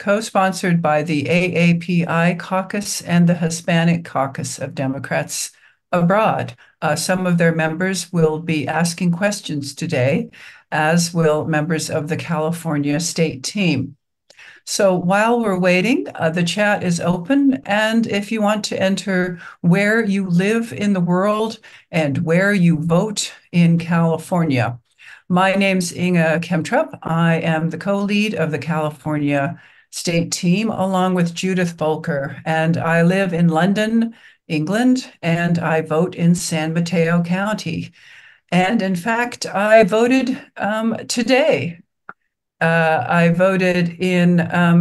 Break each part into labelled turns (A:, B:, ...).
A: co-sponsored by the AAPI caucus and the Hispanic caucus of Democrats abroad. Some of their members will be asking questions today, as will members of the California state team. So while we're waiting, the chat is open. And if you want to enter where you live in the world and where you vote in California. My name's Inga Kemtrup. I am the co-lead of the California state team, along with Judith Volker. And I live in London, England, and I vote in San Mateo County. And in fact, I voted today. I voted in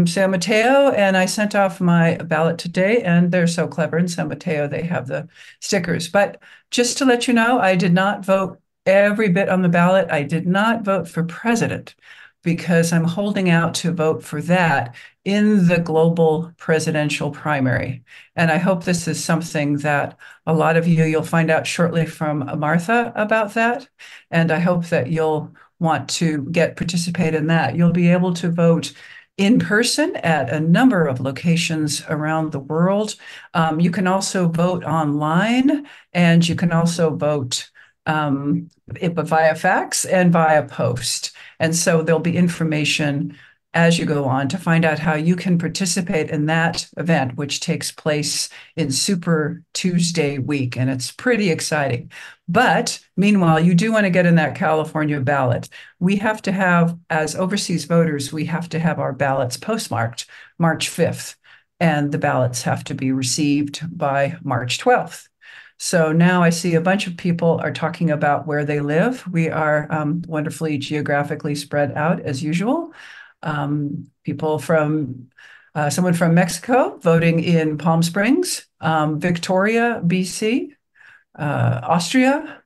A: San Mateo, and I sent off my ballot today, and they're so clever in San Mateo, they have the stickers. But just to let you know, I did not vote every bit on the ballot. I did not vote for president because I'm holding out to vote for that in the global presidential primary. And I hope this is something that a lot of you'll find out shortly from Martha about that. And I hope that you'll want to participate in that. You'll be able to vote in person at a number of locations around the world. You can also vote online, and you can also vote via fax and via post. And so there'll be information as you go on to find out how you can participate in that event, which takes place in Super Tuesday week. And it's pretty exciting. But meanwhile, you do want to get in that California ballot. We have to have, as overseas voters, we have to have our ballots postmarked March 5th, and the ballots have to be received by March 12th. So now I see a bunch of people are talking about where they live. We are wonderfully geographically spread out as usual. People from someone from Mexico voting in Palm Springs, Victoria, BC, Austria,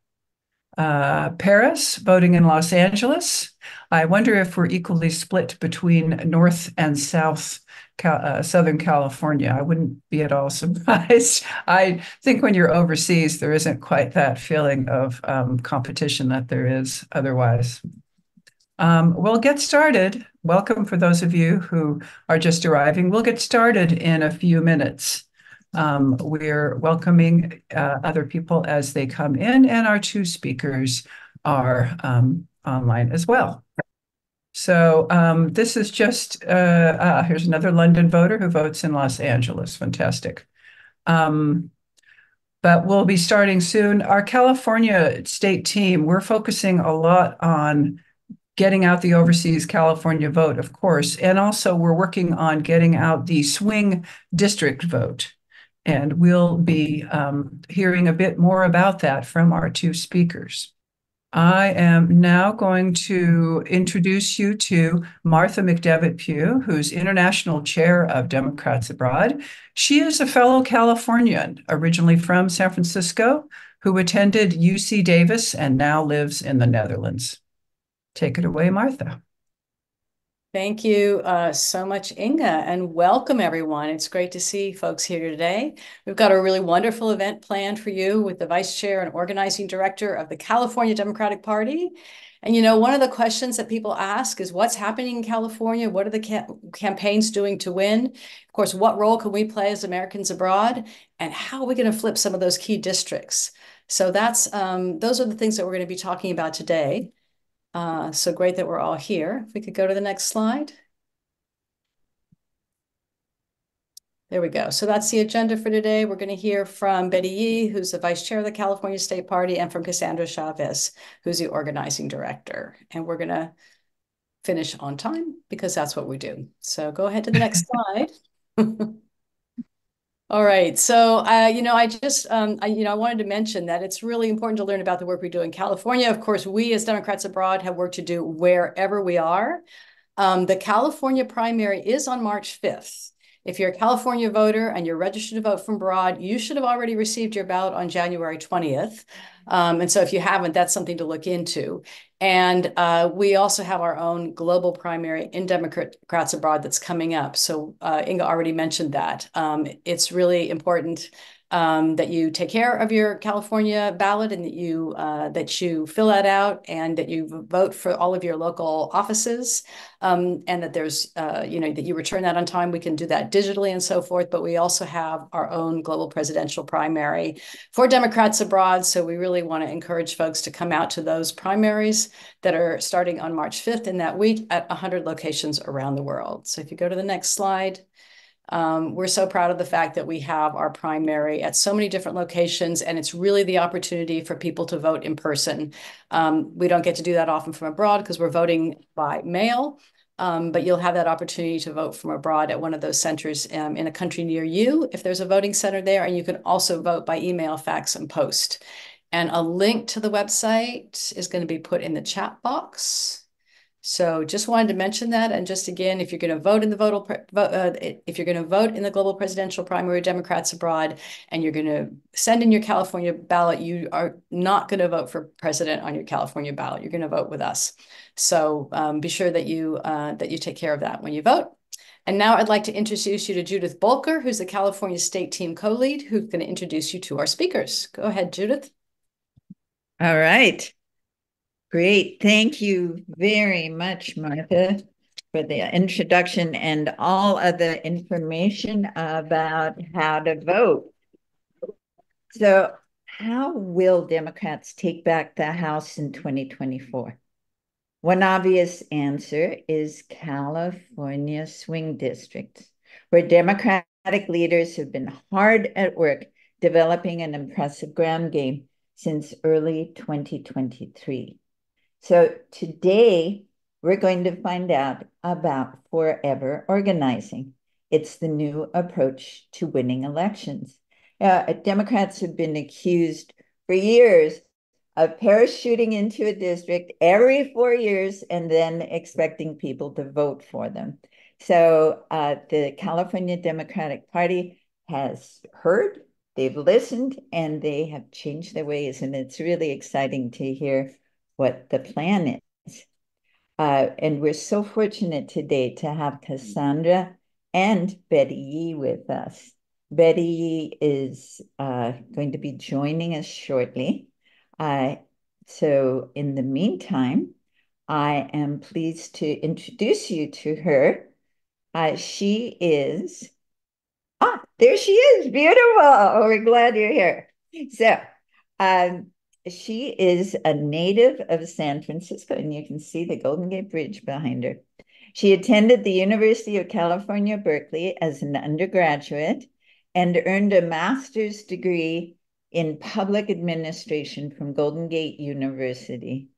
A: Paris voting in Los Angeles. I wonder if we're equally split between North and South Southern California. I wouldn't be at all surprised. I think when you're overseas, there isn't quite that feeling of competition that there is otherwise. We'll get started. Welcome for those of you who are just arriving. We'll get started in a few minutes. We're welcoming other people as they come in, and our two speakers are online as well. So this is just, here's another London voter who votes in Los Angeles. Fantastic. But we'll be starting soon. Our California state team, we're focusing a lot on getting out the overseas California vote, of course, and also we're working on getting out the swing district vote. And we'll be hearing a bit more about that from our two speakers. I am now going to introduce you to Martha McDevitt Pugh, who's International Chair of Democrats Abroad. She is a fellow Californian, originally from San Francisco, who attended UC Davis and now lives in the Netherlands. Take it away, Martha.
B: Thank you so much, Inga, and welcome everyone. It's great to see folks here today. We've got a really wonderful event planned for you with the Vice Chair and Organizing Director of the California Democratic Party. And you know, one of the questions that people ask is what's happening in California? What are the campaigns doing to win? Of course, what role can we play as Americans abroad? And how are we going to flip some of those key districts? So those are the things that we're going to be talking about today. So great that we're all here. If we could go to the next slide. There we go. So that's the agenda for today. We're going to hear from Betty Yee, who's the Vice Chair of the California State Party, and from Cassandra Chavez, who's the Organizing Director. And we're going to finish on time because that's what we do. So go ahead to the next slide. All right. So, I wanted to mention that it's really important to learn about the work we do in California. Of course, we as Democrats abroad have work to do wherever we are. The California primary is on March 5th. If you're a California voter and you're registered to vote from abroad, you should have already received your ballot on January 20th. And so if you haven't, that's something to look into. And we also have our own global primary in Democrats Abroad that's coming up. So Inga already mentioned that. It's really important that you take care of your California ballot and that you fill that out and that you vote for all of your local offices, and that there's that you return that on time. We can do that digitally and so forth, but we also have our own global presidential primary for Democrats abroad. So we really want to encourage folks to come out to those primaries that are starting on March 5th in that week at 100 locations around the world. So if you go to the next slide. We're so proud of the fact that we have our primary at so many different locations, and it's really the opportunity for people to vote in person. We don't get to do that often from abroad because we're voting by mail, but you'll have that opportunity to vote from abroad at one of those centers in a country near you, if there's a voting center there, and you can also vote by email, fax, and post. And a link to the website is going to be put in the chat box. So just wanted to mention that. And just again, if you're going to vote in the global presidential primary Democrats abroad, and you're going to send in your California ballot, you are not going to vote for president on your California ballot. You're going to vote with us. So be sure that you take care of that when you vote. And now I'd like to introduce you to Judith Bolker, who's the California State Team co-lead, who's going to introduce you to our speakers. Go ahead, Judith.
C: All right. Great. Thank you very much, Martha, for the introduction and all of the information about how to vote. So, how will Democrats take back the House in 2024? One obvious answer is California swing districts, where Democratic leaders have been hard at work developing an impressive ground game since early 2023. So today, we're going to find out about forever organizing. It's the new approach to winning elections. Democrats have been accused for years of parachuting into a district every 4 years and then expecting people to vote for them. So the California Democratic Party has heard, they've listened, and they have changed their ways. And it's really exciting to hear what the plan is. And we're so fortunate today to have Cassandra and Betty Yee with us. Betty Yee is going to be joining us shortly. So in the meantime, I am pleased to introduce you to her. She is, there she is, beautiful. Oh, we're glad you're here. So, she is a native of San Francisco, and you can see the Golden Gate Bridge behind her. She attended the University of California, Berkeley as an undergraduate and earned a master's degree in public administration from Golden Gate University.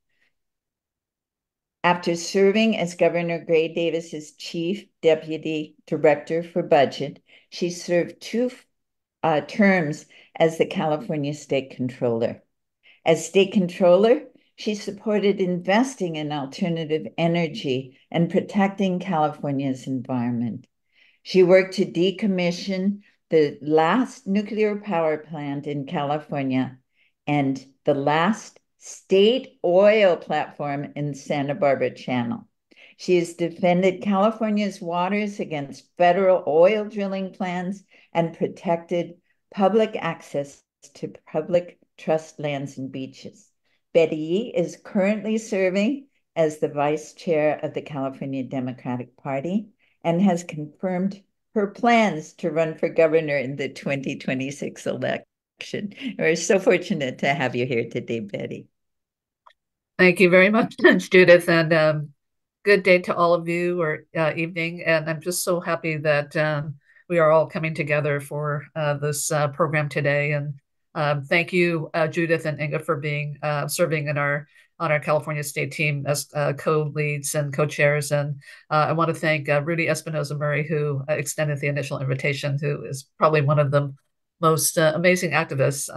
C: After serving as Governor Gray Davis's chief deputy director for budget, she served 2 terms as the California State Comptroller. As State Comptroller, she supported investing in alternative energy and protecting California's environment. She worked to decommission the last nuclear power plant in California and the last state oil platform in Santa Barbara Channel. She has defended California's waters against federal oil drilling plans and protected public access to public trust lands and beaches. Betty Yee is currently serving as the vice chair of the California Democratic Party and has confirmed her plans to run for governor in the 2026 election. We're so fortunate to have you here today, Betty.
D: Thank you very much, Judith, and good day to all of you, or evening. And I'm just so happy that we are all coming together for this program today. And thank you, Judith and Inga, for being serving on our California State team as co-leads and co-chairs. And I want to thank Rudy Espinoza Murray, who extended the initial invitation, who is probably one of the most amazing activist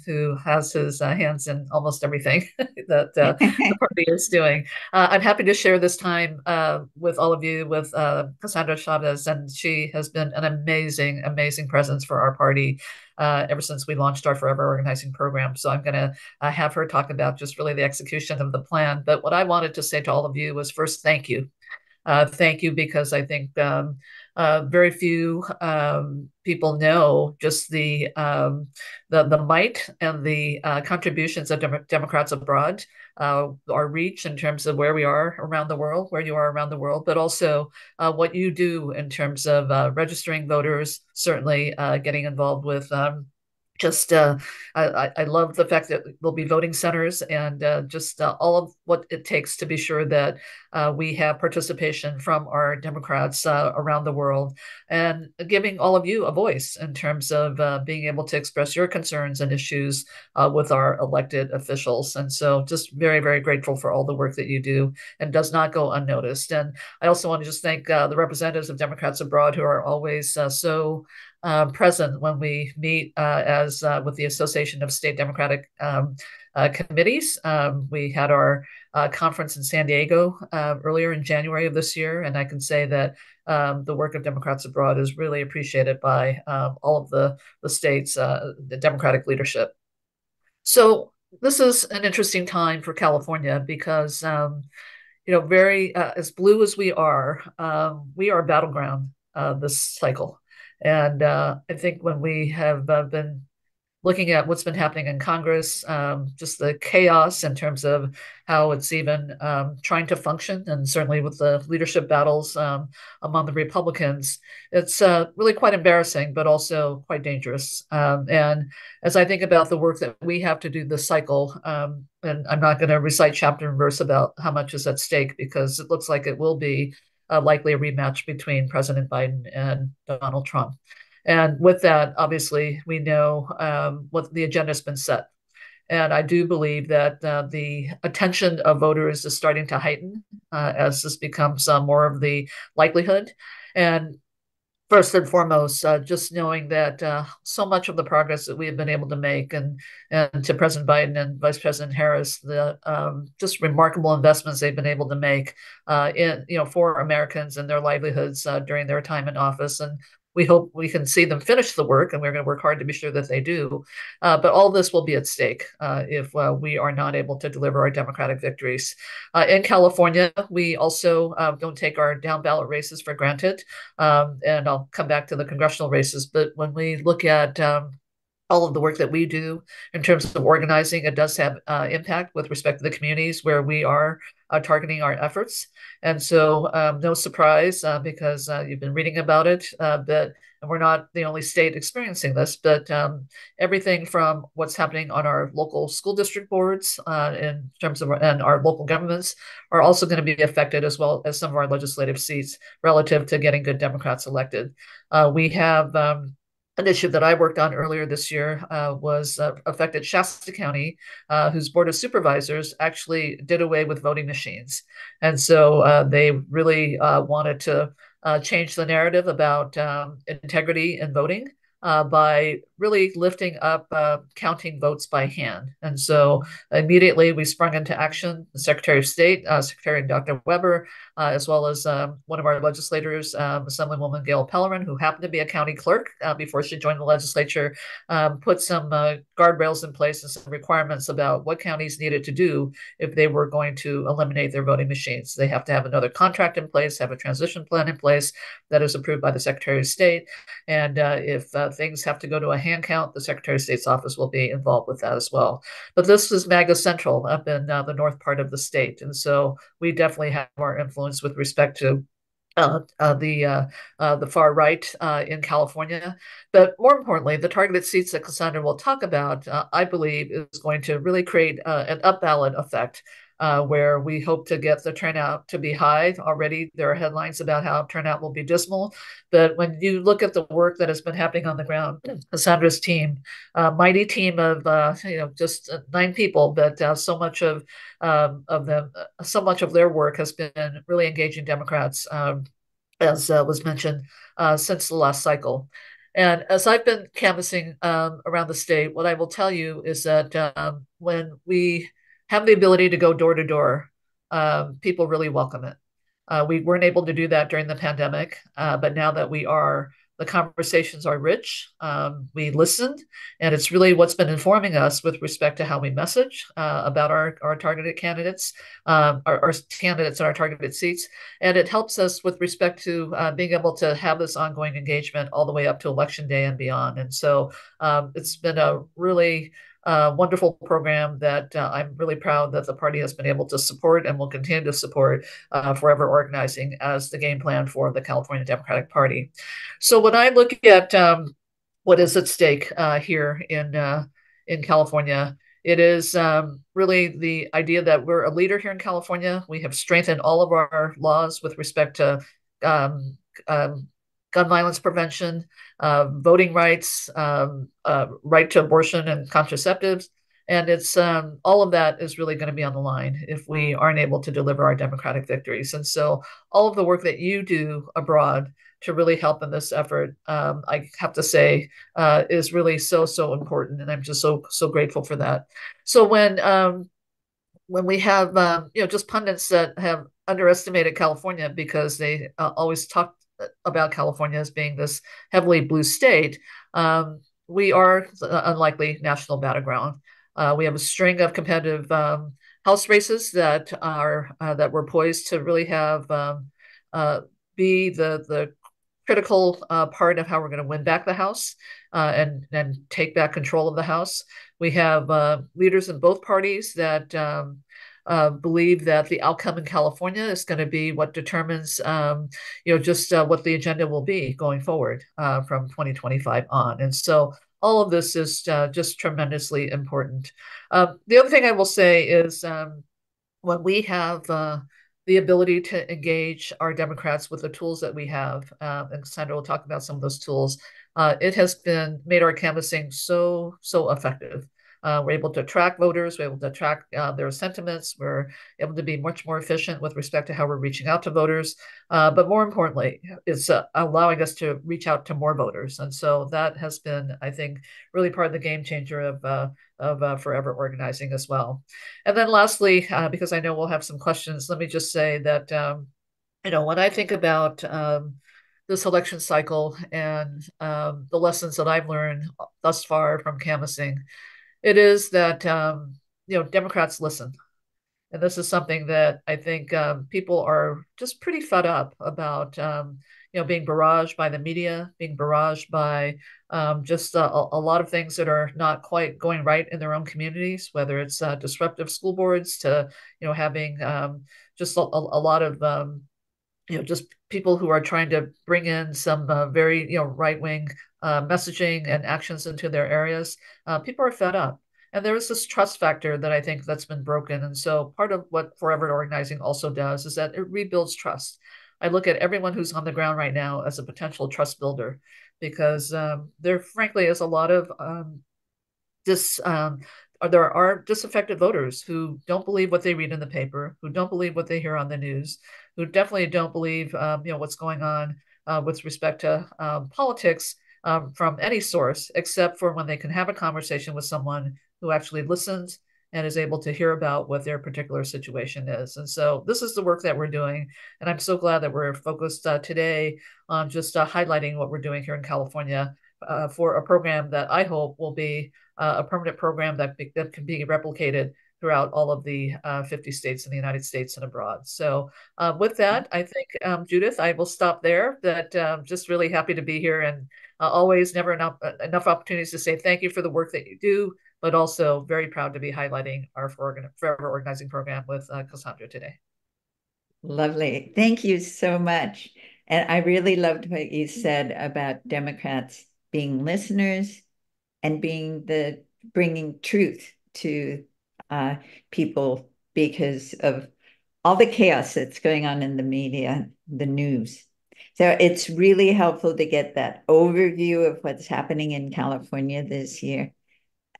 D: who has his hands in almost everything that the party is doing. I'm happy to share this time with all of you with Cassandra Chavez, and she has been an amazing, amazing presence for our party ever since we launched our Forever Organizing program. So I'm going to have her talk about just really the execution of the plan. But what I wanted to say to all of you was first, thank you. Thank you, because I think very few people know just the might and the contributions of Democrats abroad, our reach in terms of where we are around the world, where you are around the world, but also what you do in terms of registering voters, certainly getting involved with just I love the fact that there'll be voting centers and just all of what it takes to be sure that we have participation from our Democrats around the world, and giving all of you a voice in terms of being able to express your concerns and issues with our elected officials. And so just very, very grateful for all the work that you do, and does not go unnoticed. And I also want to just thank the representatives of Democrats abroad who are always so present when we meet as with the Association of State Democratic Committees. We had our conference in San Diego earlier in January of this year, and I can say that the work of Democrats abroad is really appreciated by all of the states, the Democratic leadership. So this is an interesting time for California because, very as blue as we are a battleground this cycle. And I think when we have been looking at what's been happening in Congress, just the chaos in terms of how it's even trying to function, and certainly with the leadership battles among the Republicans, it's really quite embarrassing, but also quite dangerous. And as I think about the work that we have to do this cycle, and I'm not going to recite chapter and verse about how much is at stake, because it looks like it will be likely a rematch between President Biden and Donald Trump. And with that, obviously, we know what the agenda has been set. And I do believe that the attention of voters is starting to heighten as this becomes more of the likelihood. And first and foremost, just knowing that so much of the progress that we have been able to make, and to President Biden and Vice President Harris, the just remarkable investments they've been able to make for Americans and their livelihoods during their time in office. And we hope we can see them finish the work, and we're going to work hard to be sure that they do. But all this will be at stake if we are not able to deliver our Democratic victories. In California, we also don't take our down ballot races for granted. And I'll come back to the congressional races. But when we look at all of the work that we do in terms of organizing, it does have impact with respect to the communities where we are targeting our efforts. And so no surprise, because you've been reading about it, and we're not the only state experiencing this, but everything from what's happening on our local school district boards in terms of, and our local governments are also going to be affected, as well as some of our legislative seats relative to getting good Democrats elected. We have an issue that I worked on earlier this year was affected Shasta County, whose Board of Supervisors actually did away with voting machines. And so they really wanted to change the narrative about integrity in voting by really lifting up counting votes by hand. And so immediately we sprung into action. The Secretary of State, Secretary Dr. Weber, as well as one of our legislators, Assemblywoman Gail Pellerin, who happened to be a county clerk before she joined the legislature, put some guardrails in place and some requirements about what counties needed to do if they were going to eliminate their voting machines. They have to have another contract in place, have a transition plan in place that is approved by the Secretary of State. And if things have to go to a hand count, the Secretary of State's office will be involved with that as well. But this is MAGA Central up in the north part of the state. And so we definitely have our influence with respect to the far right in California. But more importantly, the targeted seats that Cassandra will talk about, I believe, is going to really create an up ballot effect. Where we hope to get the turnout to be high. Already there are headlines about how turnout will be dismal. But when you look at the work that has been happening on the ground, Cassandra's team, mighty team of just 9 people, but so much of them, so much of their work has been really engaging Democrats, as was mentioned, since the last cycle. And as I've been canvassing around the state, what I will tell you is that when we have the ability to go door to door, people really welcome it. We weren't able to do that during the pandemic, but now that we are, the conversations are rich. We listened, and it's really what's been informing us with respect to how we message about our targeted candidates, our candidates in our targeted seats. And it helps us with respect to being able to have this ongoing engagement all the way up to election day and beyond. And so it's been a really wonderful program that I'm really proud that the party has been able to support and will continue to support forever organizing as the game plan for the California Democratic Party. So when I look at what is at stake here in California, it is really the idea that we're a leader here in California. We have strengthened all of our laws with respect to um, um, gun violence prevention, voting rights, right to abortion and contraceptives. And it's all of that is really going to be on the line if we aren't able to deliver our democratic victories. And so all of the work that you do abroad to really help in this effort, I have to say, is really so important, and I'm just so grateful for that. So when we have just pundits that have underestimated California because they always talk about California as being this heavily blue state, we are unlikely national battleground. We have a string of competitive House races that are that we're poised to really have uh, be the critical part of how we're going to win back the House and take back control of the House. We have leaders in both parties that believe that the outcome in California is going to be what determines, just what the agenda will be going forward from 2025 on. And so all of this is just tremendously important. The other thing I will say is when we have the ability to engage our Democrats with the tools that we have, and Cassandra will talk about some of those tools, it has been made our canvassing so effective. We're able to track voters, we're able to track their sentiments, we're able to be much more efficient with respect to how we're reaching out to voters. But more importantly, it's allowing us to reach out to more voters. And so that has been, I think, really part of the game changer of forever organizing as well. And then lastly, because I know we'll have some questions, let me just say that, when I think about this election cycle and the lessons that I've learned thus far from canvassing, it is that, Democrats listen. And this is something that I think people are just pretty fed up about, being barraged by the media, being barraged by just a lot of things that are not quite going right in their own communities, whether it's disruptive school boards to, having just a lot of, just people who are trying to bring in some very, right wing messaging and actions into their areas. People are fed up. And there is this trust factor that I think that's been broken. And so part of what Forever Organizing also does is that it rebuilds trust. I look at everyone who's on the ground right now as a potential trust builder because there frankly is a lot of dis there are disaffected voters who don't believe what they read in the paper, who don't believe what they hear on the news, who definitely don't believe what's going on with respect to politics from any source, except for when they can have a conversation with someone who actually listens and is able to hear about what their particular situation is. And so this is the work that we're doing. And I'm so glad that we're focused today on just highlighting what we're doing here in California for a program that I hope will be a permanent program that can be replicated throughout all of the 50 states in the United States and abroad. So with that, I think, Judith, I will stop there. That just really happy to be here and always never enough opportunities to say thank you for the work that you do, but also very proud to be highlighting our Forever Organizing program with Cassandra today.
C: Lovely. Thank you so much. And I really loved what you said about Democrats being listeners and bringing truth to people because of all the chaos that's going on in the media, the news. So it's really helpful to get that overview of what's happening in California this year.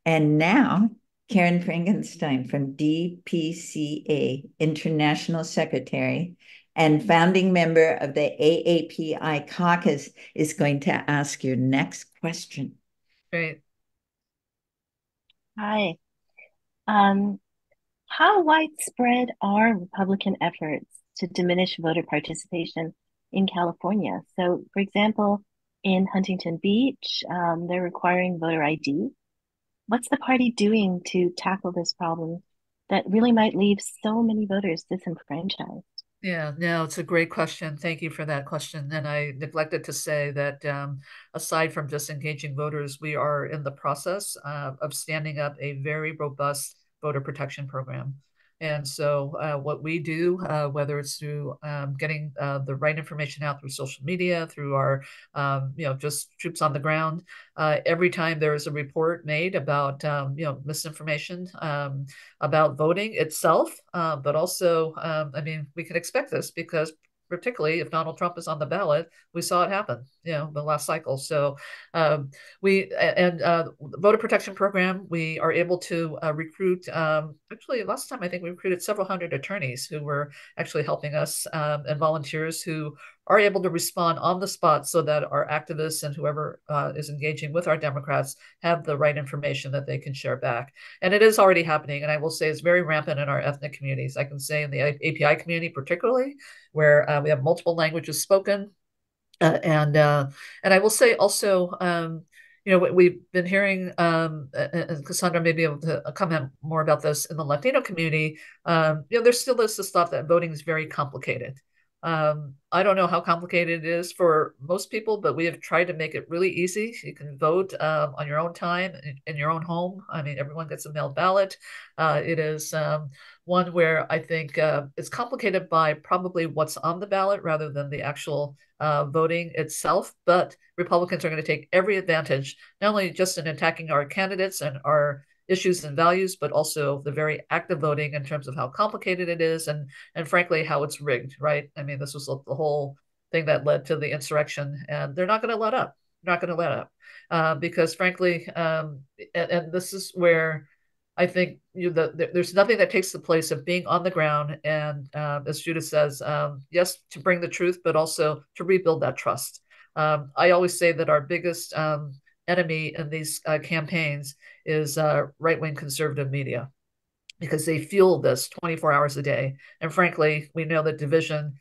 C: And now, Karen Frankenstein from DPCA, International Secretary, and founding member of the AAPI caucus, is going to ask your next question.
D: Great.
E: Hi. How widespread are Republican efforts to diminish voter participation in California? So, for example, in Huntington Beach, they're requiring voter ID. What's the party doing to tackle this problem that really might leave so many voters disenfranchised?
D: Yeah, no, it's a great question. Thank you for that question. And I neglected to say that aside from just engaging voters, we are in the process of standing up a very robust voter protection program. And so what we do, whether it's through getting the right information out through social media, through our, just troops on the ground, every time there is a report made about, misinformation about voting itself, but also, I mean, we can expect this because particularly if Donald Trump is on the ballot, we saw it happen, the last cycle. So the voter protection program, we are able to recruit, actually last time I think we recruited several hundred attorneys who were actually helping us, and volunteers who are able to respond on the spot so that our activists and whoever is engaging with our Democrats have the right information that they can share back. And it is already happening. And I will say it's very rampant in our ethnic communities. I can say in the API community, particularly, where we have multiple languages spoken. And I will say also, we've been hearing, and Cassandra may be able to comment more about this in the Latino community. There's still this thought that voting is very complicated. I don't know how complicated it is for most people, but we have tried to make it really easy. You can vote on your own time in your own home. I mean, everyone gets a mailed ballot. It is one where I think it's complicated by probably what's on the ballot rather than the actual voting itself. But Republicans are going to take every advantage, not only just in attacking our candidates and our issues and values, but also the very active voting in terms of how complicated it is and frankly, how it's rigged, right? I mean, this was the whole thing that led to the insurrection, and they're not going to let up. Not going to let up because frankly, and this is where I think there's nothing that takes the place of being on the ground and, as Judith says, yes, to bring the truth, but also to rebuild that trust. I always say that our biggest enemy in these campaigns is right-wing conservative media because they fuel this 24 hours a day. And frankly, we know that division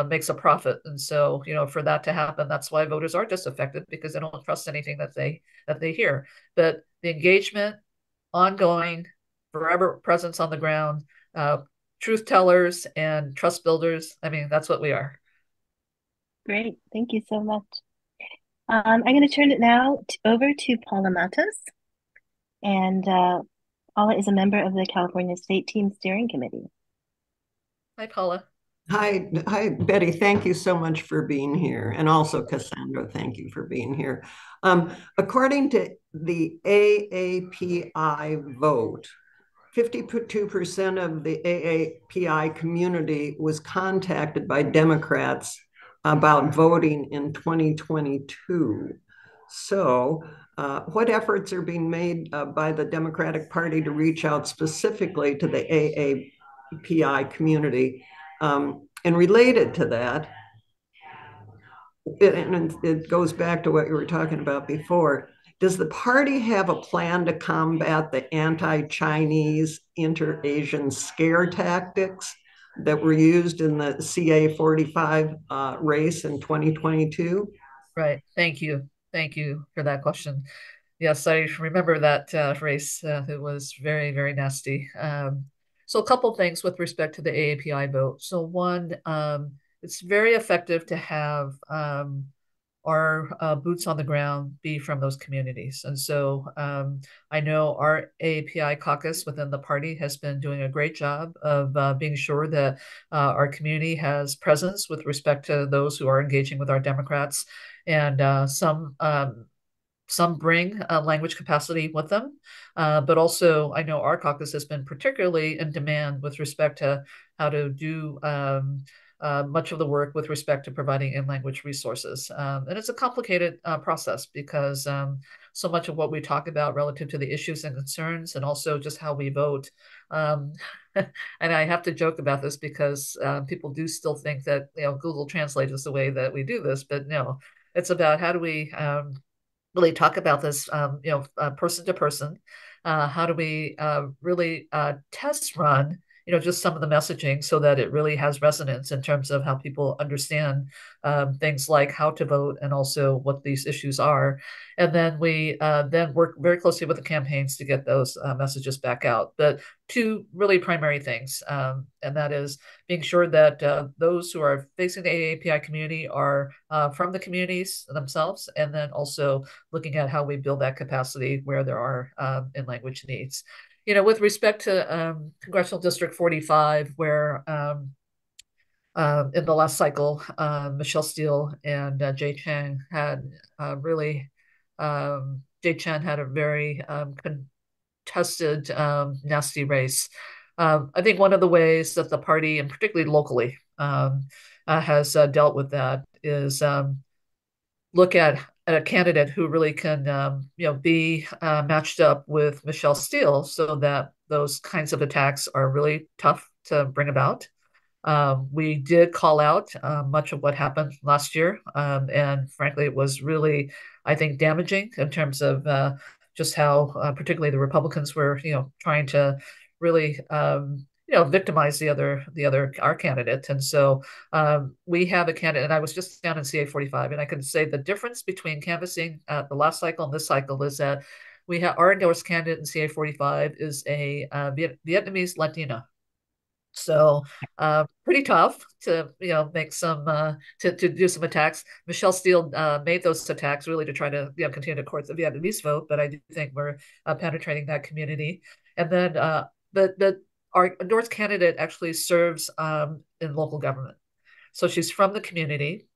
D: makes a profit. And so, for that to happen, that's why voters are disaffected because they don't trust anything that they hear. But the engagement, ongoing, forever presence on the ground, truth tellers and trust builders. I mean, that's what we are.
E: Great. Thank you so much. I'm going to turn it now over to Paula Matos. And Paula is a member of the California State Team Steering Committee.
D: Hi, Paula.
F: Hi, Betty. Thank you so much for being here. And also, Cassandra, thank you for being here. According to the AAPI vote, 52% of the AAPI community was contacted by Democrats about voting in 2022. So what efforts are being made by the Democratic Party to reach out specifically to the AAPI community? And related to that, it goes back to what you were talking about before. Does the party have a plan to combat the anti-Chinese inter-Asian scare tactics that were used in the CA 45 race in 2022?
D: Right. Thank you. Thank you for that question. Yes, I remember that race. It was very, very nasty. So a couple things with respect to the AAPI vote. So one, it's very effective to have our boots on the ground be from those communities. And so I know our AAPI caucus within the party has been doing a great job of being sure that our community has presence with respect to those who are engaging with our Democrats. And some bring language capacity with them, but also I know our caucus has been particularly in demand with respect to how to do much of the work with respect to providing in-language resources. And it's a complicated process because so much of what we talk about relative to the issues and concerns and also just how we vote and I have to joke about this because people do still think that Google Translate is the way that we do this, but no, it's about how do we really talk about this, person to person. How do we really test run, just some of the messaging so that it really has resonance in terms of how people understand things like how to vote and also what these issues are. And then we then work very closely with the campaigns to get those messages back out. But two really primary things, and that is being sure that those who are facing the AAPI community are from the communities themselves, and then also looking at how we build that capacity where there are in language needs. With respect to Congressional District 45, where in the last cycle, Michelle Steele and Jay Chang had really, Jay Chen had a very contested, nasty race. I think one of the ways that the party, and particularly locally, has dealt with that is look at a candidate who really can, be matched up with Michelle Steele, so that those kinds of attacks are really tough to bring about. We did call out much of what happened last year, and frankly, it was really, I think, damaging in terms of just how, particularly the Republicans were, trying to really, victimize our candidate. And so we have a candidate, and I was just down in CA 45, and I can say the difference between canvassing the last cycle and this cycle is that we have our endorsed candidate in CA 45 is a Vietnamese Latina. So pretty tough to make some to do some attacks. Michelle Steele made those attacks really to try to continue to court the Vietnamese vote, but I do think we're penetrating that community. And then our endorsed candidate actually serves in local government, so she's from the community.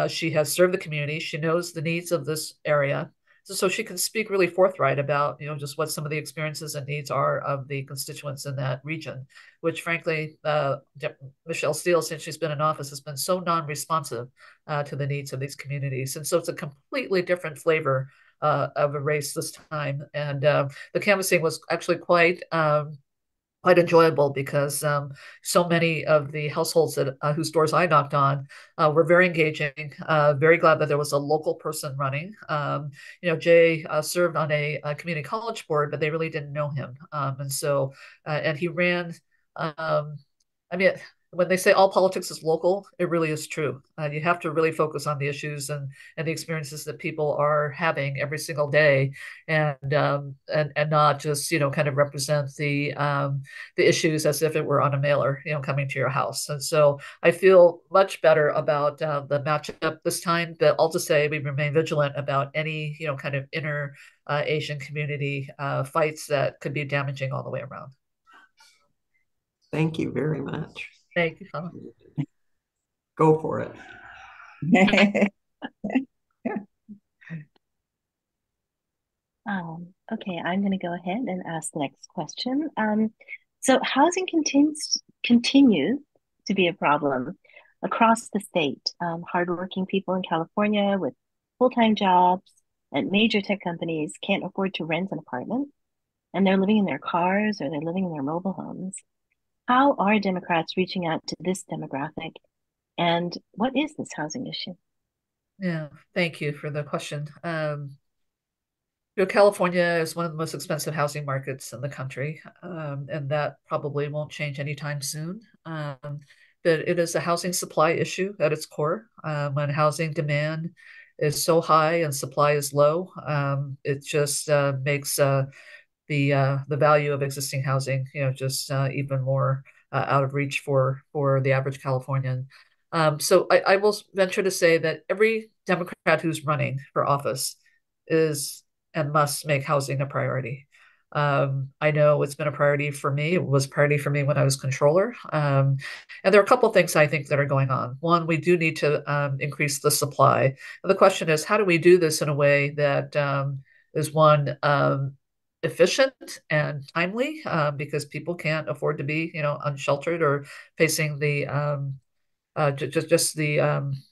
D: She has served the community. She knows the needs of this area. So she can speak really forthright about, just what some of the experiences and needs are of the constituents in that region, which frankly, Michelle Steele, since she's been in office, has been so non-responsive to the needs of these communities. And so it's a completely different flavor of a race this time. And the canvassing was actually quite enjoyable because so many of the households that whose doors I knocked on were very engaging. Very glad that there was a local person running. Jay served on a community college board, but they really didn't know him, and so and he ran. I mean, when they say all politics is local, it really is true. You have to really focus on the issues and the experiences that people are having every single day, and not just kind of represent the issues as if it were on a mailer coming to your house. And so I feel much better about the matchup this time. But all to say, we remain vigilant about any kind of inner Asian community fights that could be damaging all the way around.
F: Thank you very much.
D: Thank you, Fana.
F: Go for it.
E: Okay, I'm going to go ahead and ask the next question. So housing continues to be a problem across the state. Hardworking people in California with full-time jobs at major tech companies can't afford to rent an apartment, and they're living in their cars or they're living in their mobile homes. How are Democrats reaching out to this demographic, and what is this housing issue?
D: Yeah, thank you for the question. California is one of the most expensive housing markets in the country, and that probably won't change anytime soon. But it is a housing supply issue at its core. When housing demand is so high and supply is low, it just makes the value of existing housing, just even more out of reach for the average Californian. So I will venture to say that every Democrat who's running for office is and must make housing a priority. I know it's been a priority for me. It was a priority for me when I was controller. And there are a couple of things I think that are going on. One, we do need to increase the supply. And the question is, how do we do this in a way that is one efficient and timely, because people can't afford to be, unsheltered or facing the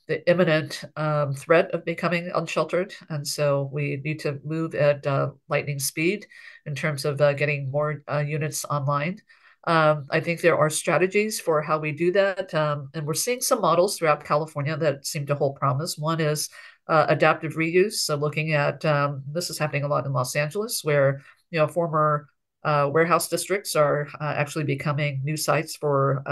D: the imminent threat of becoming unsheltered. And so we need to move at lightning speed in terms of getting more units online. I think there are strategies for how we do that. And we're seeing some models throughout California that seem to hold promise. One is adaptive reuse. So looking at this is happening a lot in Los Angeles, where former warehouse districts are actually becoming new sites for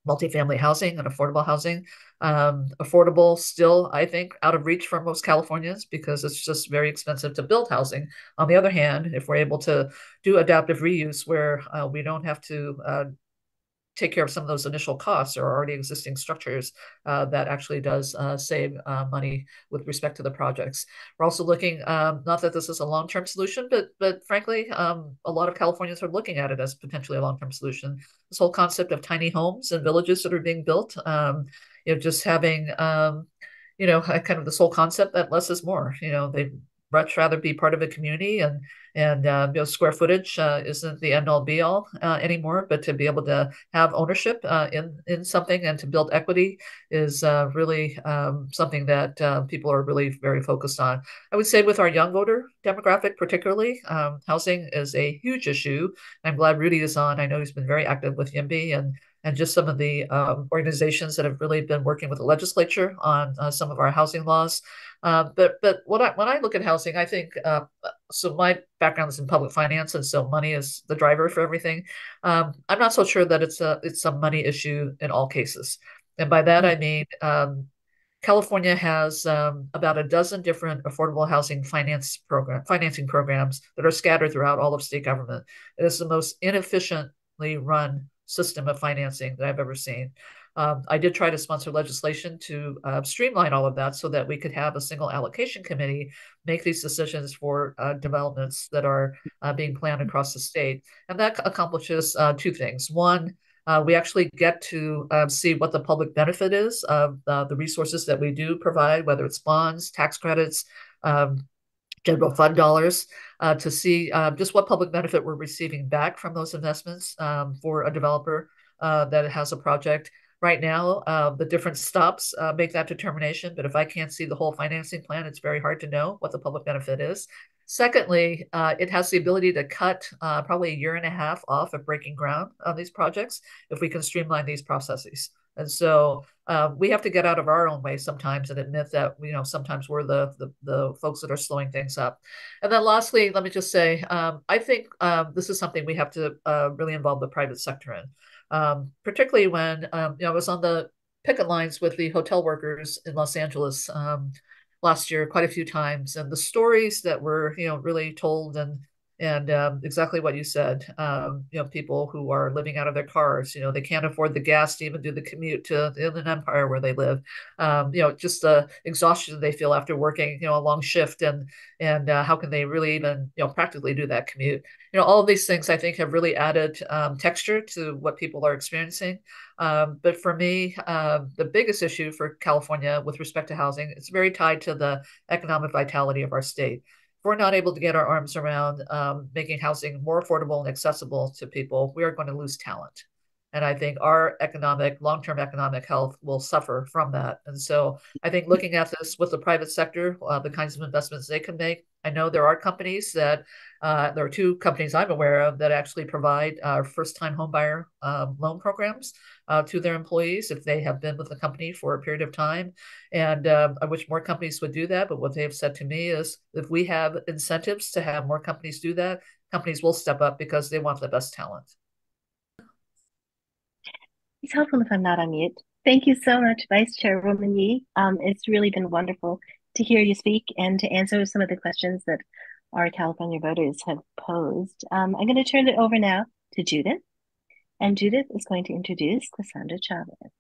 D: multifamily housing and affordable housing. Affordable still, I think, out of reach for most Californians because it's just very expensive to build housing. On the other hand, if we're able to do adaptive reuse where we don't have to take care of some of those initial costs or already existing structures, that actually does save money with respect to the projects. We're also looking, not that this is a long-term solution, but frankly, a lot of Californians are looking at it as potentially a long-term solution. This whole concept of tiny homes and villages that are being built, just having, kind of this whole concept that less is more. They much rather be part of a community and square footage isn't the end all be all anymore, but to be able to have ownership in something and to build equity is really something that people are really very focused on. I would say with our young voter demographic, particularly, housing is a huge issue. I'm glad Rudy is on. I know he's been very active with YIMBY and just some of the organizations that have really been working with the legislature on some of our housing laws. But when I look at housing, I think so. My background is in public finance, and so money is the driver for everything. I'm not so sure that it's a money issue in all cases, and by that I mean California has about a dozen different affordable housing financing programs that are scattered throughout all of state government. It is the most inefficiently run system of financing that I've ever seen. I did try to sponsor legislation to streamline all of that so that we could have a single allocation committee make these decisions for developments that are being planned across the state. And that accomplishes two things. One, we actually get to see what the public benefit is of the resources that we do provide, whether it's bonds, tax credits, general fund dollars, to see just what public benefit we're receiving back from those investments for a developer that has a project. Right now, the different stops make that determination, but if I can't see the whole financing plan, it's very hard to know what the public benefit is. Secondly, it has the ability to cut probably a year and a half off of breaking ground on these projects if we can streamline these processes. And so we have to get out of our own way sometimes and admit that sometimes we're the folks that are slowing things up. And then lastly, let me just say, I think this is something we have to really involve the private sector in. Particularly when I was on the picket lines with the hotel workers in Los Angeles last year quite a few times, and the stories that were really told and exactly what you said. People who are living out of their cars, they can't afford the gas to even do the commute to the Inland Empire where they live. Just the exhaustion they feel after working a long shift and how can they really even practically do that commute. All of these things I think have really added texture to what people are experiencing. But for me, the biggest issue for California with respect to housing, it's very tied to the economic vitality of our state. If we're not able to get our arms around making housing more affordable and accessible to people, we are going to lose talent. And I think our long-term economic health will suffer from that. And so I think looking at this with the private sector, the kinds of investments they can make, I know there are companies there are two companies I'm aware of that actually provide first-time homebuyer loan programs to their employees if they have been with the company for a period of time. And I wish more companies would do that. But what they have said to me is if we have incentives to have more companies do that, companies will step up because they want the best talent.
E: It's helpful if I'm not on mute. Thank you so much, Vice Chairwoman Yee. It's really been wonderful to hear you speak and to answer some of the questions that our California voters have posed. I'm going to turn it over now to Judith, and Judith is going to introduce Cassandra Chavez.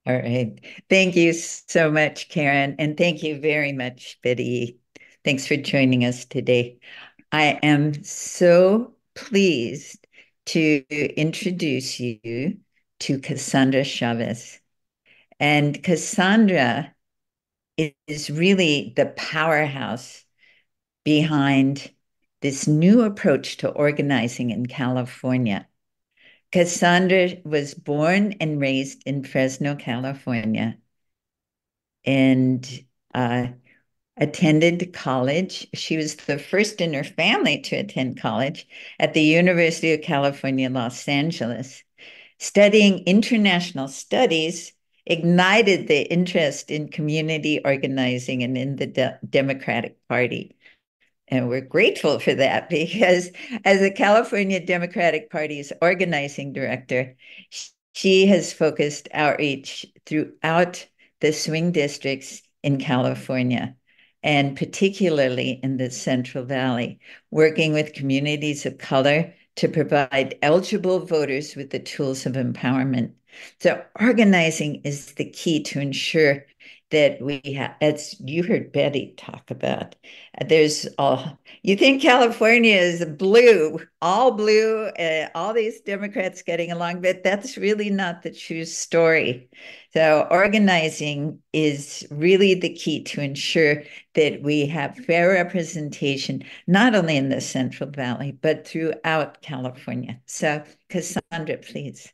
C: All right. Thank you so much, Karen, and thank you very much, Betty. Thanks for joining us today. I am so pleased to introduce you to Cassandra Chavez. And Cassandra is really the powerhouse behind this new approach to organizing in California. Cassandra was born and raised in Fresno, California. And attended college. She was the first in her family to attend college at the University of California, Los Angeles. Studying international studies ignited the interest in community organizing and in the Democratic Party. And we're grateful for that because as the California Democratic Party's organizing director, she has focused outreach throughout the swing districts in California, and particularly in the Central Valley, working with communities of color to provide eligible voters with the tools of empowerment. So organizing is the key to ensure that we have, as you heard Betty talk about, there's all, you think California is blue, all these Democrats getting along, but that's really not the true story. So organizing is really the key to ensure that we have fair representation, not only in the Central Valley, but throughout California. So Cassandra, please.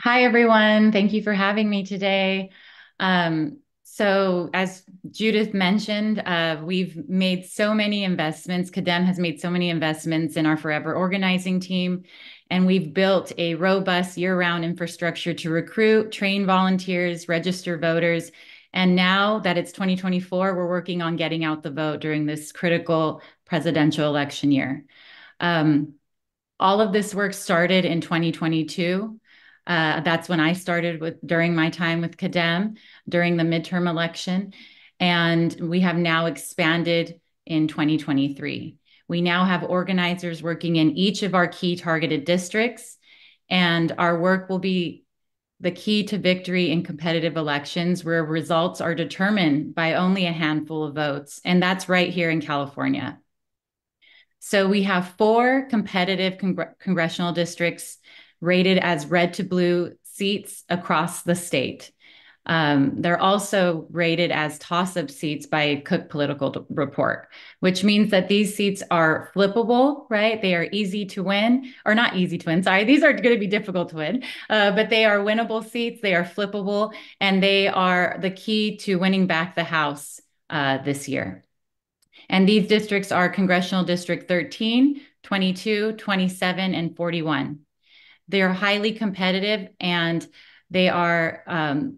G: Hi, everyone. Thank you for having me today. So as Judith mentioned, we've made so many investments. CADems has made so many investments in our Forever Organizing team, and we've built a robust year-round infrastructure to recruit, train volunteers, register voters. And now that it's 2024, we're working on getting out the vote during this critical presidential election year. All of this work started in 2022. That's when I started during my time with CADems during the midterm election. And we have now expanded in 2023. We now have organizers working in each of our key targeted districts, and our work will be the key to victory in competitive elections where results are determined by only a handful of votes. And that's right here in California. So we have 4 competitive congressional districts rated as red to blue seats across the state. They're also rated as toss-up seats by Cook Political Report, which means that these seats are flippable, right? They are easy to win, or not easy to win, sorry. These are going to be difficult to win, but they are winnable seats. They are flippable, and they are the key to winning back the House this year. And these districts are Congressional District 13, 22, 27, and 41. They're highly competitive, and they are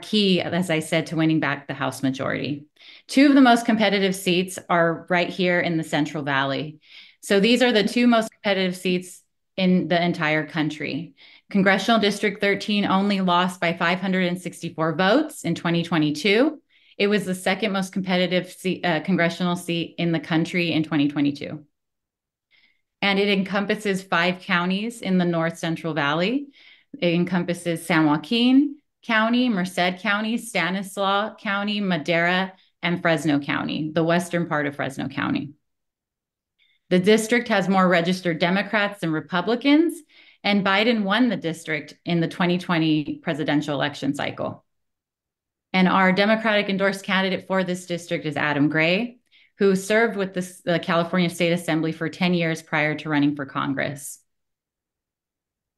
G: key, as I said, to winning back the House majority. 2 of the most competitive seats are right here in the Central Valley. So these are the 2 most competitive seats in the entire country. Congressional District 13 only lost by 564 votes in 2022. It was the 2nd most competitive congressional seat in the country in 2022. And it encompasses 5 counties in the North Central Valley. It encompasses San Joaquin County, Merced County, Stanislaus County, Madera, and Fresno County, the western part of Fresno County. The district has more registered Democrats than Republicans, and Biden won the district in the 2020 presidential election cycle. And our Democratic endorsed candidate for this district is Adam Gray, who served with the California State Assembly for 10 years prior to running for Congress.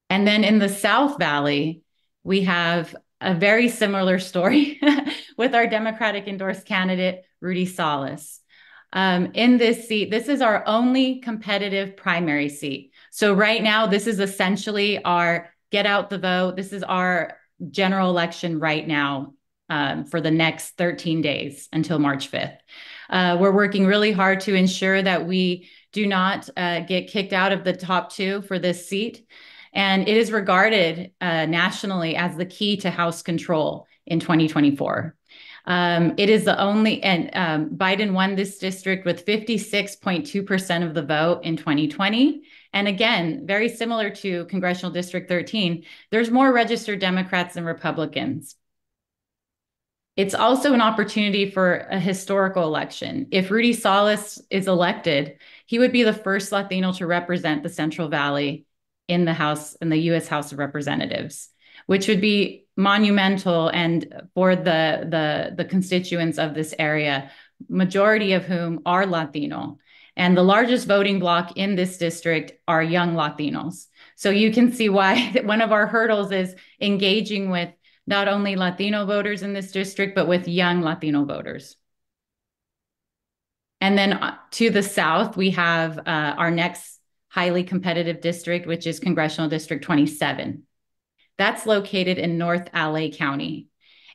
G: And then in the South Valley, we have a very similar story with our Democratic endorsed candidate, Rudy Salas. In this seat, this is our only competitive primary seat. So right now, this is essentially our get out the vote. This is our general election right now for the next 13 days until March 5th. We're working really hard to ensure that we do not get kicked out of the top 2 for this seat. And it is regarded nationally as the key to House control in 2024. It is the only, and Biden won this district with 56.2% of the vote in 2020. And again, very similar to Congressional District 13, there's more registered Democrats than Republicans. It's also an opportunity for a historical election. If Rudy Salas is elected, he would be the first Latino to represent the Central Valley in the House, in the U.S. House of Representatives, which would be monumental and for the constituents of this area, majority of whom are Latino. And the largest voting bloc in this district are young Latinos. So you can see why one of our hurdles is engaging with not only Latino voters in this district, but with young Latino voters. And then to the south, we have our next highly competitive district, which is Congressional District 27. That's located in North LA County.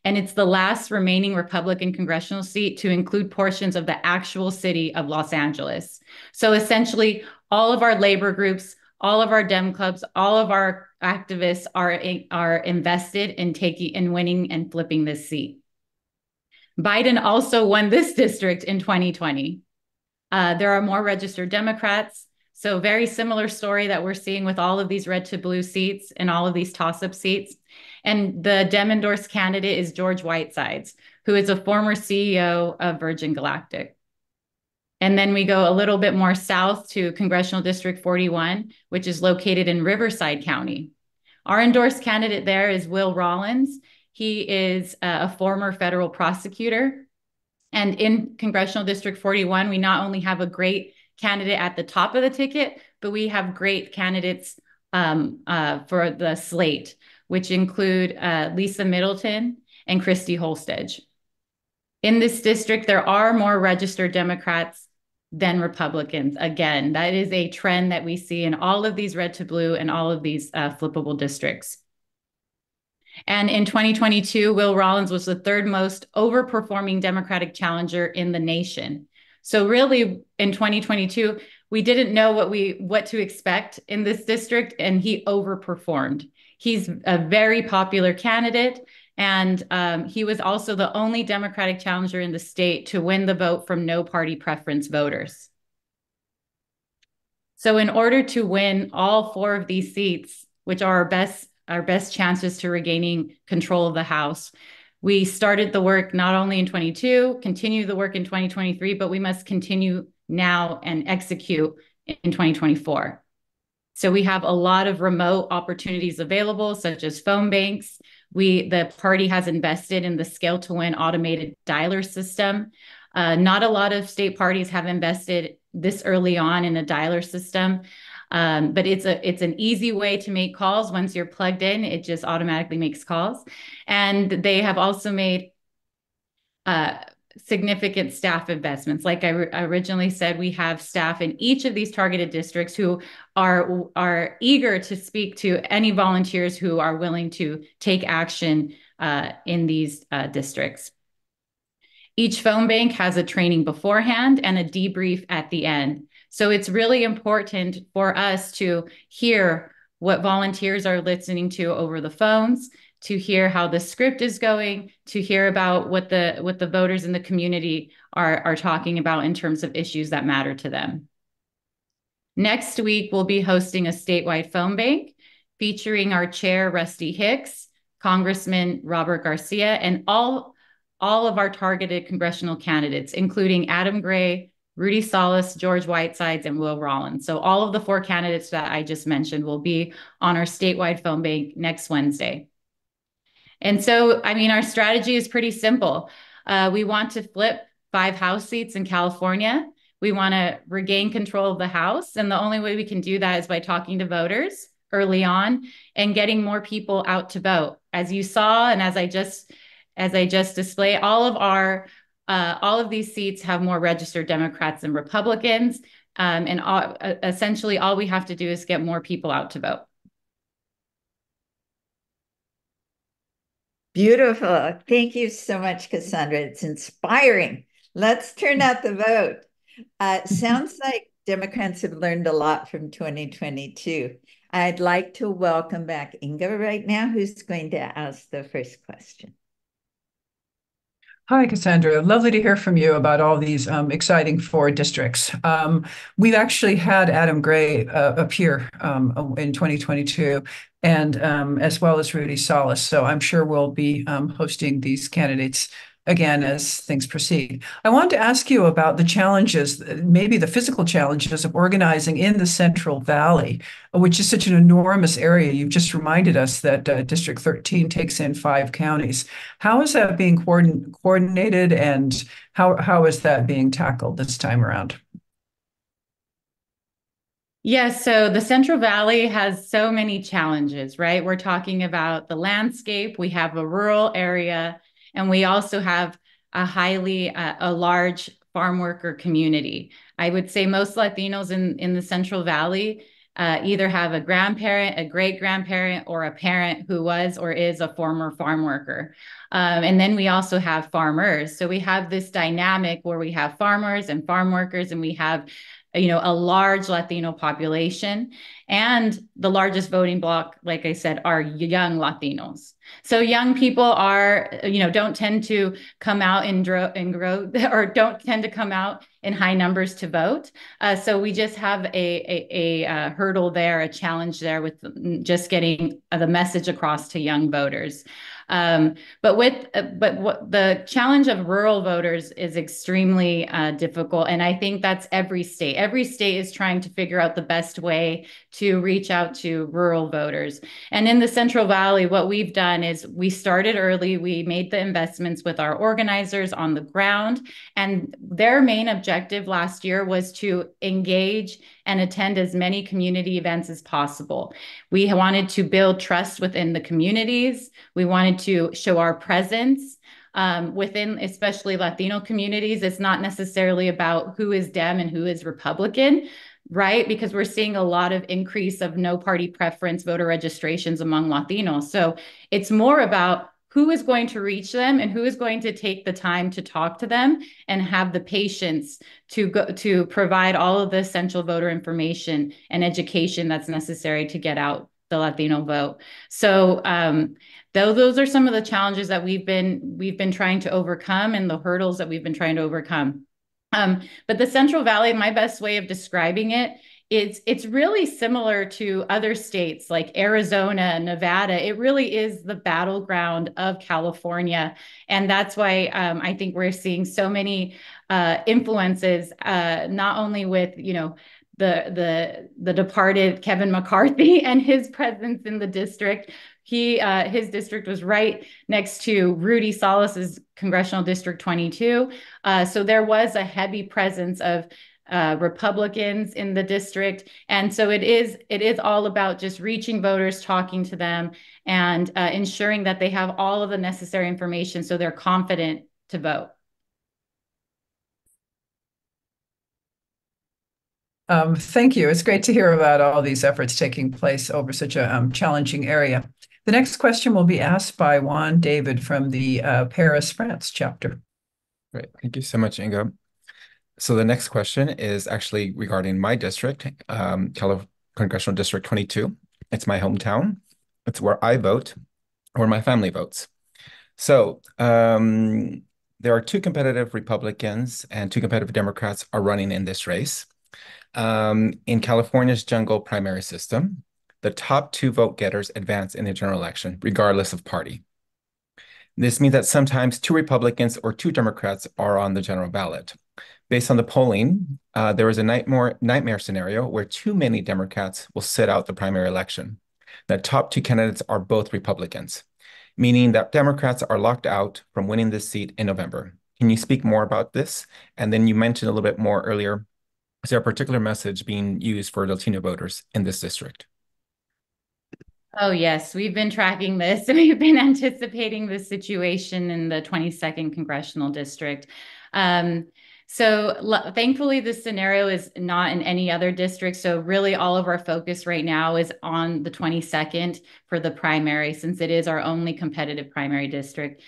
G: And it's the last remaining Republican congressional seat to include portions of the actual city of Los Angeles. So essentially, all of our labor groups, all of our Dem clubs, all of our activists are invested in winning and flipping this seat. Biden also won this district in 2020. There are more registered Democrats. So very similar story that we're seeing with all of these red to blue seats and all of these toss-up seats. And the Dem endorsed candidate is George Whitesides, who is a former CEO of Virgin Galactic. And then we go a little bit more south to Congressional District 41, which is located in Riverside County. Our endorsed candidate there is Will Rollins. He is a former federal prosecutor. And in Congressional District 41, we not only have a great candidate at the top of the ticket, but we have great candidates for the slate, which include Lisa Middleton and Christy Holstedge. In this district, there are more registered Democrats than Republicans. Again, that is a trend that we see in all of these red to blue and all of these flippable districts. And in 2022, Will Rollins was the third most overperforming Democratic challenger in the nation. So really, in 2022, we didn't know what to expect in this district, and he overperformed. He's a very popular candidate, and he was also the only Democratic challenger in the state to win the vote from no party preference voters. So in order to win all 4 of these seats, which are our best chances to regaining control of the House, we started the work not only in 22, continue the work in 2023, but we must continue now and execute in 2024. So we have a lot of remote opportunities available, such as phone banks. The party has invested in the Scale to Win automated dialer system. Not a lot of state parties have invested this early on in a dialer system. But it's an easy way to make calls. Once you're plugged in, it just automatically makes calls. And they have also made significant staff investments. Like I originally said, we have staff in each of these targeted districts who are eager to speak to any volunteers who are willing to take action in these districts. Each phone bank has a training beforehand and a debrief at the end. So it's really important for us to hear what volunteers are listening to over the phones, to hear how the script is going, to hear about what the voters in the community are talking about in terms of issues that matter to them. Next week, we'll be hosting a statewide phone bank featuring our chair, Rusty Hicks, Congressman Robert Garcia, and all of our targeted congressional candidates, including Adam Gray, Rudy Salas, George Whitesides, and Will Rollins. So all of the 4 candidates that I just mentioned will be on our statewide phone bank next Wednesday. And so, I mean, our strategy is pretty simple. We want to flip 5 House seats in California. We want to regain control of the House. And the only way we can do that is by talking to voters early on and getting more people out to vote. As you saw, and as I just displayed, all of these seats have more registered Democrats than Republicans. Essentially, all we have to do is get more people out to vote.
C: Beautiful. Thank you so much, Cassandra. It's inspiring. Let's turn out the vote. Sounds like Democrats have learned a lot from 2022. I'd like to welcome back Inga right now, who's going to ask the first question.
A: Hi, Cassandra. Lovely to hear from you about all these exciting 4 districts. We've actually had Adam Gray appear in 2022, and as well as Rudy Salas. So I'm sure we'll be hosting these candidates again as things proceed. I wanted to ask you about the challenges, maybe the physical challenges of organizing in the Central Valley, which is such an enormous area. You've just reminded us that District 13 takes in 5 counties. How is that being coordinated, and how is that being tackled this time around?
G: Yes, so the Central Valley has so many challenges, right? We're talking about the landscape, we have a rural area, and we also have a large farm worker community. I would say most Latinos in the Central Valley either have a grandparent, a great grandparent, or a parent who was or is a former farm worker. And then we also have farmers. So we have this dynamic where we have farmers and farm workers, and we have a large Latino population, and the largest voting bloc, like I said, are young Latinos. So young people don't tend to come out in grow or don't tend to come out in high numbers to vote. So we just have a hurdle there, a challenge there with just getting the message across to young voters. But what the challenge of rural voters is extremely difficult, and I think that's every state. Every state is trying to figure out the best way to reach out to rural voters. And in the Central Valley, what we've done is we started early. We made the investments with our organizers on the ground, and their main objective last year was to engage and attend as many community events as possible. We wanted to build trust within the communities. We wanted to show our presence within especially Latino communities. It's not necessarily about who is Dem and who is Republican, right? Because we're seeing a lot of increase of no party preference voter registrations among Latinos. So it's more about who is going to reach them and who is going to take the time to talk to them and have the patience to provide all of the essential voter information and education that's necessary to get out the Latino vote. So those are some of the challenges that we've been trying to overcome, and the hurdles that we've been trying to overcome. But the Central Valley, my best way of describing it, it's really similar to other states like Arizona, Nevada. It really is the battleground of California. And that's why I think we're seeing so many influences, not only with, the departed Kevin McCarthy and his presence in the district. His district was right next to Rudy Salas's congressional district 22. So there was a heavy presence of Republicans in the district. And so it is all about just reaching voters, talking to them, and ensuring that they have all of the necessary information so they're confident to vote.
A: Thank you. It's great to hear about all these efforts taking place over such a challenging area. The next question will be asked by Juan David from the Paris, France chapter.
H: Great. Thank you so much, Inga. So the next question is actually regarding my district, Congressional District 22. It's my hometown. It's where I vote, where my family votes. So there are two competitive Republicans and two competitive Democrats are running in this race. In California's jungle primary system, the top two vote getters advance in the general election, regardless of party. This means that sometimes two Republicans or two Democrats are on the general ballot. Based on the polling, there is a nightmare scenario where too many Democrats will sit out the primary election. The top two candidates are both Republicans, meaning that Democrats are locked out from winning this seat in November. Can you speak more about this? And then you mentioned a little bit more earlier, is there a particular message being used for Latino voters in this district?
G: Oh, yes, we've been tracking this. We've been anticipating this situation in the 22nd Congressional District. So thankfully, this scenario is not in any other district. So really all of our focus right now is on the 22nd for the primary, since it is our only competitive primary district.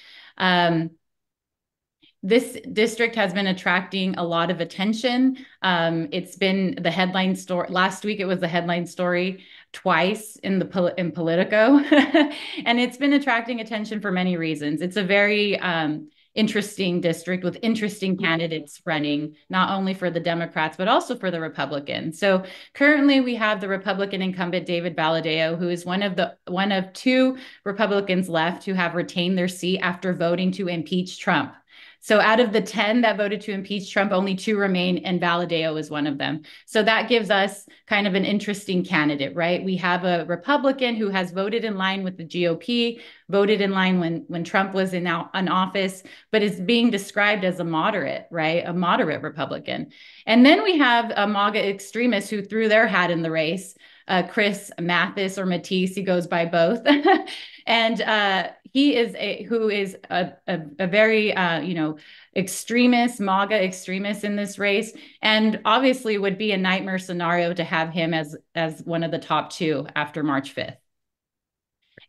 G: This district has been attracting a lot of attention. It's been the headline story. Last week, it was the headline story twice in Politico. And it's been attracting attention for many reasons. It's a very interesting district with interesting candidates running, not only for the Democrats, but also for the Republicans. So currently we have the Republican incumbent, David Valadao, who is one of two Republicans left who have retained their seat after voting to impeach Trump. So out of the 10 that voted to impeach Trump, only 2 remain, and Valadao is one of them. So that gives us kind of an interesting candidate, right? We have a Republican who has voted in line with the GOP, voted in line when Trump was in office, but is being described as a moderate, right? A moderate Republican. And then we have a MAGA extremist who threw their hat in the race, Chris Mathis or Matisse, he goes by both. And he is a very extremist, MAGA extremist in this race, and obviously would be a nightmare scenario to have him as one of the top 2 after March 5th.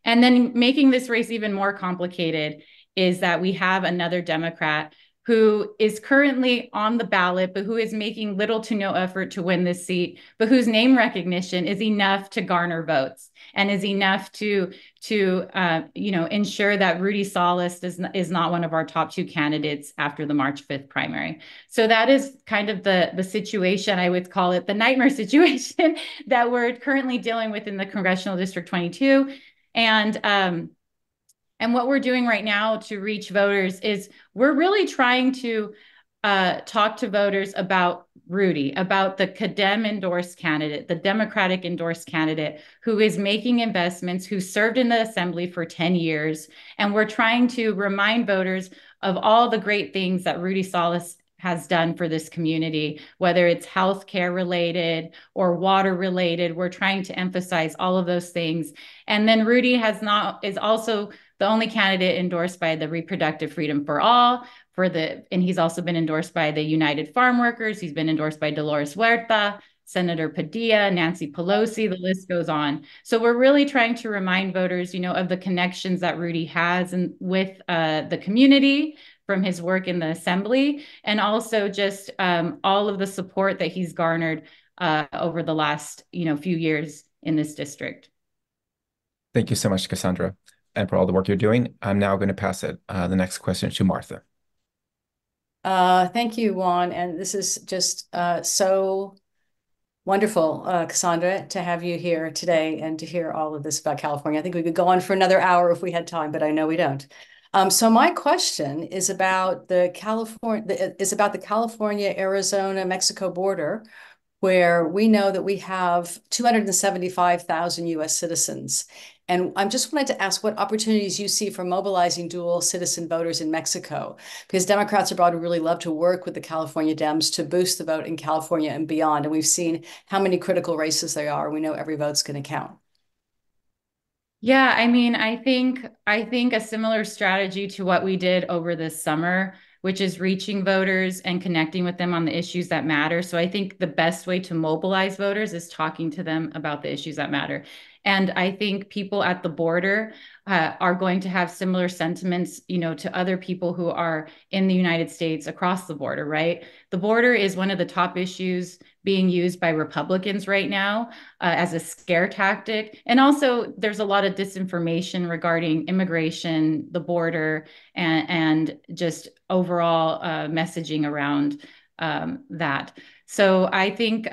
G: And then making this race even more complicated is that we have another Democrat who is currently on the ballot, but who is making little to no effort to win this seat, but whose name recognition is enough to garner votes and is enough to ensure that Rudy Salas is not one of our top 2 candidates after the March 5th primary. So that is kind of the situation, I would call it the nightmare situation that we're currently dealing with in the Congressional District 22. And what we're doing right now to reach voters is we're really trying to talk to voters about Rudy, about the CADem endorsed candidate, the Democratic endorsed candidate who is making investments, who served in the assembly for 10 years. And we're trying to remind voters of all the great things that Rudy Salas has done for this community, whether it's healthcare related or water related. We're trying to emphasize all of those things. And then Rudy is also the only candidate endorsed by the Reproductive Freedom for All, and he's also been endorsed by the United Farm Workers. He's been endorsed by Dolores Huerta, Senator Padilla, Nancy Pelosi, the list goes on. So we're really trying to remind voters, of the connections that Rudy has with the community from his work in the assembly, and also just all of the support that he's garnered over the last, few years in this district.
H: Thank you so much, Cassandra, and for all the work you're doing. I'm now going to pass the next question to Martha.
B: Thank you, Juan. And this is just so wonderful, Cassandra, to have you here today and to hear all of this about California. I think we could go on for another hour if we had time, but I know we don't. So my question is about the California, Arizona, Mexico border, where we know that we have 275,000 US citizens. And I just wanted to ask what opportunities you see for mobilizing dual citizen voters in Mexico, because Democrats abroad would really love to work with the California Dems to boost the vote in California and beyond. And we've seen how many critical races there are. We know every vote's going to count.
G: Yeah, I mean, I think a similar strategy to what we did over this summer, which is reaching voters and connecting with them on the issues that matter. So I think the best way to mobilize voters is talking to them about the issues that matter. And I think people at the border are going to have similar sentiments, to other people who are in the United States across the border, right? The border is one of the top issues being used by Republicans right now as a scare tactic. And also there's a lot of disinformation regarding immigration, the border, and just overall messaging around that. So I think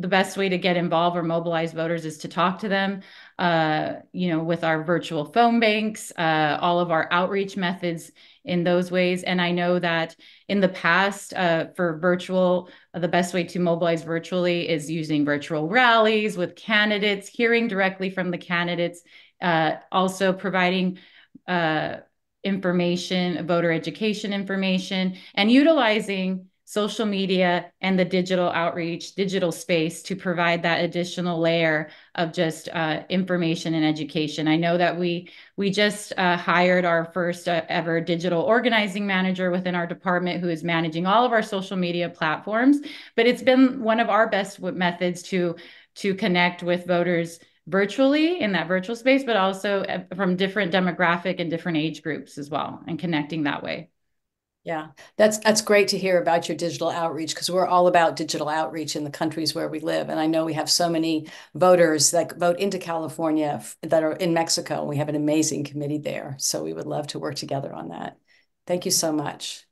G: the best way to get involved or mobilize voters is to talk to them, with our virtual phone banks, all of our outreach methods in those ways. And I know that in the past, for virtual, the best way to mobilize virtually is using virtual rallies with candidates, hearing directly from the candidates, also providing information, voter education information, and utilizing social media and the digital outreach, digital space to provide that additional layer of just information and education. I know that we just hired our first ever digital organizing manager within our department who is managing all of our social media platforms, but it's been one of our best methods to connect with voters virtually in that virtual space, but also from different demographic and different age groups as well, and connecting that way.
B: Yeah, that's great to hear about your digital outreach, because we're all about digital outreach in the countries where we live. And I know we have so many voters that vote into California that are in Mexico. We have an amazing committee there. So we would love to work together on that. Thank you so much.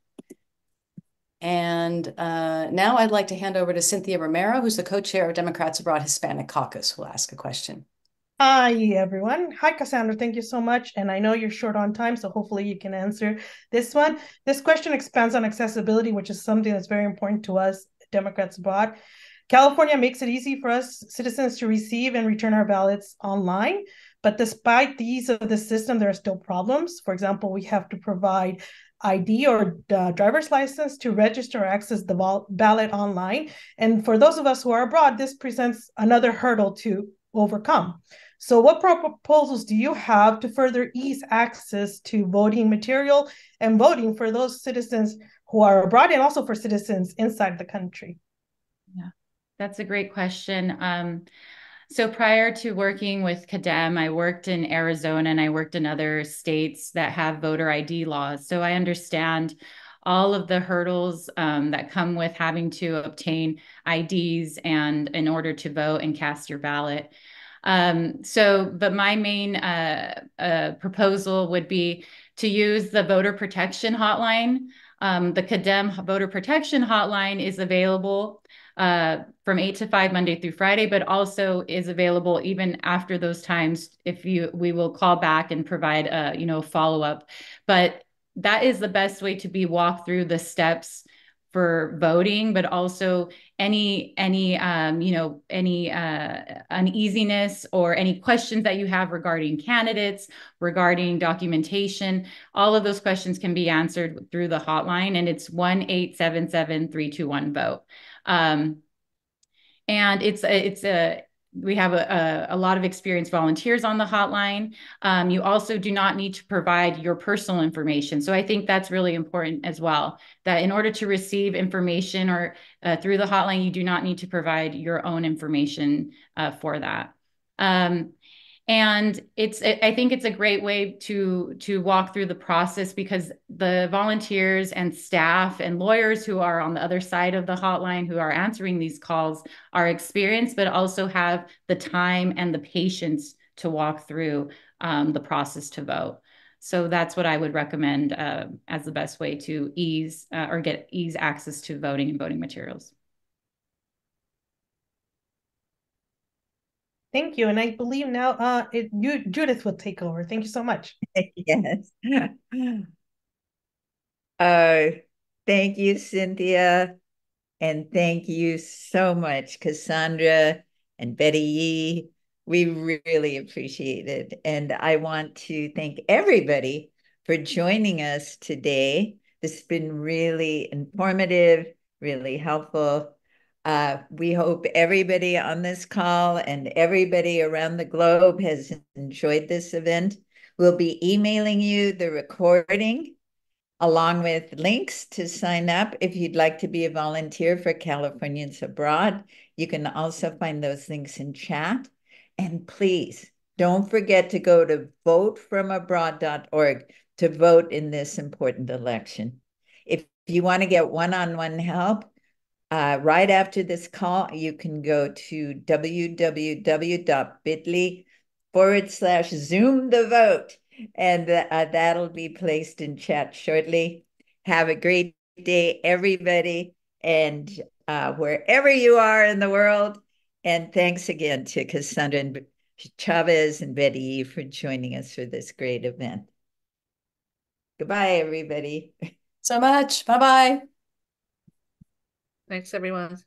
B: And now I'd like to hand over to Cynthia Romero, who's the co-chair of Democrats Abroad Hispanic Caucus, who will ask a question.
I: Hi, everyone. Hi, Cassandra. Thank you so much. And I know you're short on time, so hopefully you can answer this one. This question expands on accessibility, which is something that's very important to us, Democrats abroad. California makes it easy for us citizens to receive and return our ballots online. But despite the ease of the system, there are still problems. For example, we have to provide ID or driver's license to register or access the ballot online. And for those of us who are abroad, this presents another hurdle to overcome. So what proposals do you have to further ease access to voting material and voting for those citizens who are abroad and also for citizens inside the country?
G: Yeah, that's a great question. So prior to working with CADems, I worked in Arizona and I worked in other states that have voter ID laws. So I understand all of the hurdles that come with having to obtain IDs and in order to vote and cast your ballot. But my main proposal would be to use the voter protection hotline. The CADems voter protection hotline is available from 8 to 5 Monday through Friday, but also is available even after those times if we will call back and provide a follow-up. But that is the best way to walk through the steps for voting, but also any uneasiness or any questions that you have regarding candidates, regarding documentation, all of those questions can be answered through the hotline, and it's 1-877-321-VOTE. And we have a lot of experienced volunteers on the hotline. You also do not need to provide your personal information. So I think that's really important as well, that in order to receive information or through the hotline, you do not need to provide your own information for that. And I think it's a great way to walk through the process because the volunteers and staff and lawyers who are on the other side of the hotline who are answering these calls are experienced, but also have the time and the patience to walk through the process to vote. So that's what I would recommend as the best way to ease access to voting and voting materials.
I: Thank you. And I believe now Judith will take over. Thank you so much.
C: Yes. Thank you, Cynthia. And thank you so much, Cassandra and Betty Yee. We really appreciate it. And I want to thank everybody for joining us today. This has been really informative, really helpful. We hope everybody on this call and everybody around the globe has enjoyed this event. We'll be emailing you the recording along with links to sign up if you'd like to be a volunteer for Californians Abroad. You can also find those links in chat. And please don't forget to go to votefromabroad.org to vote in this important election. If you want to get one-on-one help, right after this call, you can go to www.bit.ly/Zoom the vote. And that'll be placed in chat shortly. Have a great day, everybody, and wherever you are in the world. And thanks again to Cassandra Chavez and Betty Yee for joining us for this great event. Goodbye, everybody.
B: So much. Bye-bye.
D: Thanks, everyone.